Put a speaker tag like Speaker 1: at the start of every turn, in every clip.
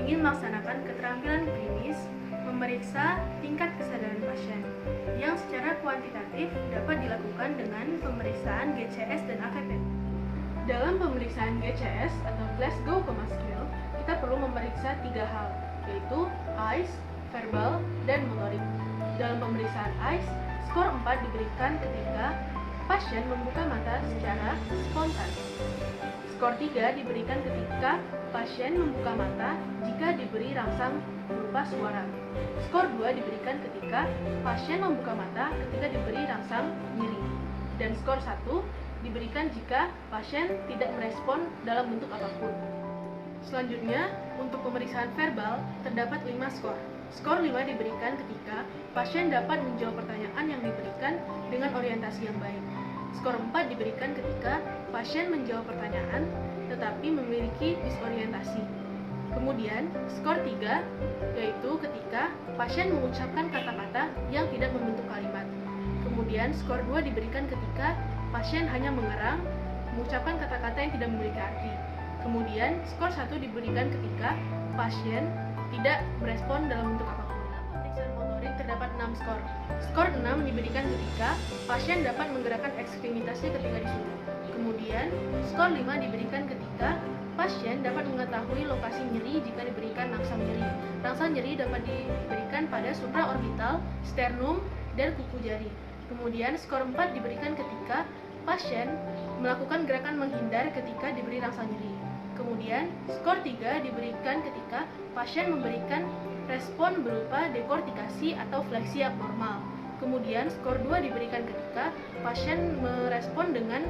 Speaker 1: ingin melaksanakan keterampilan klinis, memeriksa tingkat kesadaran pasien, yang secara kuantitatif dapat dilakukan dengan pemeriksaan GCS dan AVP. Dalam pemeriksaan GCS atau Glasgow Coma Scale, kita perlu memeriksa 3 hal, yaitu eyes, verbal, dan motorik. Dalam pemeriksaan eyes, skor 4 diberikan ketika pasien membuka mata secara spontan. Skor 3 diberikan ketika pasien membuka mata jika diberi rangsang berupa suara. Skor 2 diberikan ketika pasien membuka mata ketika diberi rangsang nyeri. Dan skor 1 diberikan jika pasien tidak merespon dalam bentuk apapun. Selanjutnya, untuk pemeriksaan verbal terdapat 5 skor. Skor 5 diberikan ketika pasien dapat menjawab pertanyaan yang diberikan dengan orientasi yang baik. Skor 4 diberikan ketika pasien menjawab pertanyaan tetapi memiliki disorientasi. Kemudian, skor 3 yaitu ketika pasien mengucapkan kata-kata yang tidak membentuk kalimat. Kemudian, skor 2 diberikan ketika pasien hanya mengerang, mengucapkan kata-kata yang tidak memiliki arti. Kemudian, skor 1 diberikan ketika pasien tidak merespon dalam bentuk apapun. Dalam pemeriksaan motorik terdapat 6 skor. Skor 6 diberikan ketika pasien dapat menggerakkan ekstremitasnya ketika disuruh. Kemudian, skor 5 diberikan ketika pasien dapat mengetahui lokasi nyeri jika diberikan rangsang nyeri. Rangsang nyeri dapat diberikan pada supraorbital, sternum, dan kuku jari. Kemudian, skor 4 diberikan ketika pasien melakukan gerakan menghindar ketika diberi rangsang nyeri. Kemudian, skor 3 diberikan ketika pasien memberikan respon berupa dekortikasi atau fleksi abnormal. Kemudian, skor 2 diberikan ketika pasien merespon dengan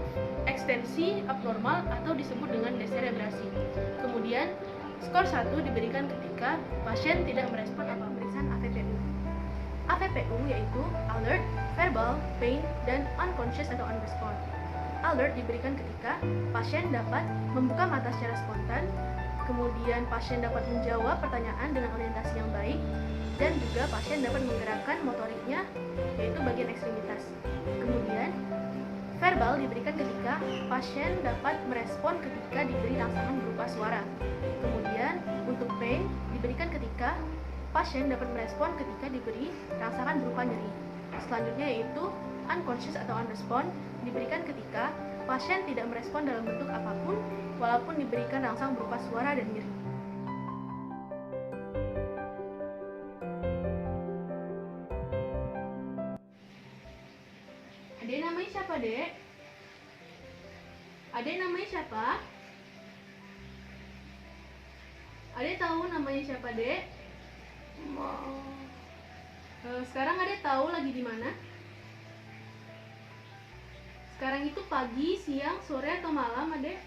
Speaker 1: ekstensi abnormal atau disebut dengan deserebrasi. Kemudian, skor 1 diberikan ketika pasien tidak merespon apa pemeriksaan AVPU. AVPU yaitu alert, verbal, pain, dan unconscious atau unrespond. Alert diberikan ketika pasien dapat membuka mata secara spontan, kemudian pasien dapat menjawab pertanyaan dengan orientasi yang baik, dan juga pasien dapat menggerakkan motoriknya, yaitu bagian ekstremitas. Kemudian, verbal diberikan ketika pasien dapat merespon ketika diberi rangsangan berupa suara. Kemudian, untuk pain diberikan ketika pasien dapat merespon ketika diberi rangsangan berupa nyeri. Selanjutnya yaitu unconscious atau unrespond diberikan ketika pasien tidak merespon dalam bentuk apapun walaupun diberikan rangsang berupa suara dan nyeri. Adek namanya siapa, Dek? Adek namanya siapa? Adek tahu namanya siapa, Dek? Sekarang Adek tahu lagi di mana? Sekarang itu pagi, siang, sore, atau malam, Adek?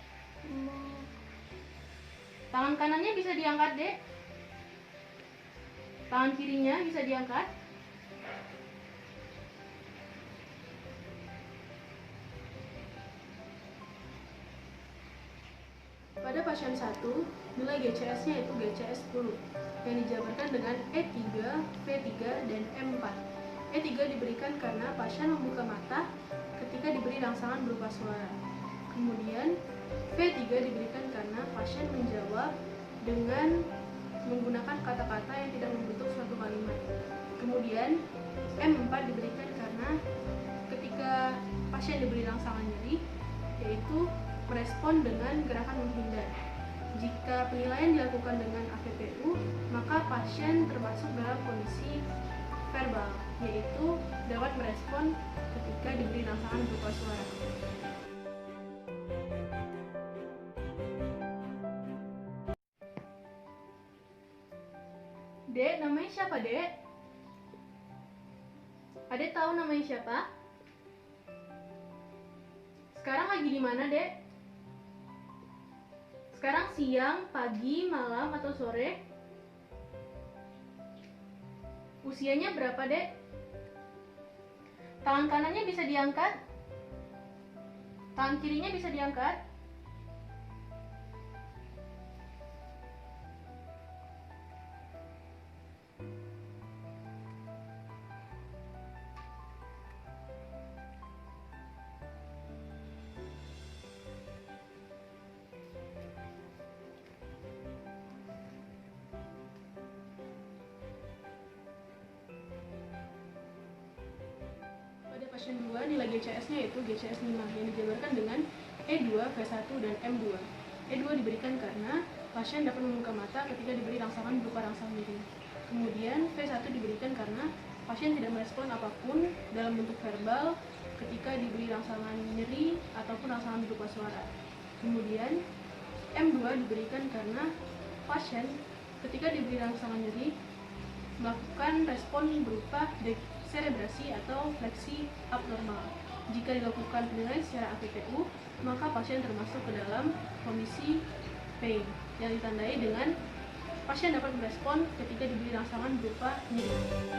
Speaker 1: Tangan kanannya bisa diangkat, Dek? Tangan kirinya bisa diangkat? Pada pasien 1, nilai GCS-nya yaitu GCS 10 yang dijabarkan dengan E3, V3, dan M4. E3 diberikan karena pasien membuka mata ketika diberi rangsangan berupa suara. Kemudian, V3 diberikan karena pasien menjawab dengan menggunakan kata-kata yang tidak membentuk suatu kalimat. Kemudian, M4 diberikan karena ketika pasien diberi rangsangan nyeri, yaitu merespon dengan gerakan menghindar. Jika penilaian dilakukan dengan AVPU, maka pasien termasuk dalam kondisi verbal, yaitu dapat merespon ketika diberi rangsangan berupa suara. Dek, namanya siapa, Dek? Adek tahu namanya siapa? Sekarang lagi di mana, Dek? Sekarang siang, pagi, malam, atau sore? Usianya berapa, Dek? Tangan kanannya bisa diangkat? Tangan kirinya bisa diangkat? Pasien 2 nilai GCS-nya yaitu GCS 5 yang dijabarkan dengan E2, V1, dan M2. E2 diberikan karena pasien dapat membuka mata ketika diberi rangsangan berupa rangsang nyeri. Kemudian V1 diberikan karena pasien tidak merespon apapun dalam bentuk verbal ketika diberi rangsangan nyeri ataupun rangsangan berupa suara. Kemudian M2 diberikan karena pasien ketika diberi rangsangan nyeri melakukan respon berupa deserebrasi atau fleksi abnormal. Jika dilakukan penilaian secara APPU, maka pasien termasuk ke dalam kondisi pain yang ditandai dengan pasien dapat merespon ketika diberi rangsangan berupa nyeri.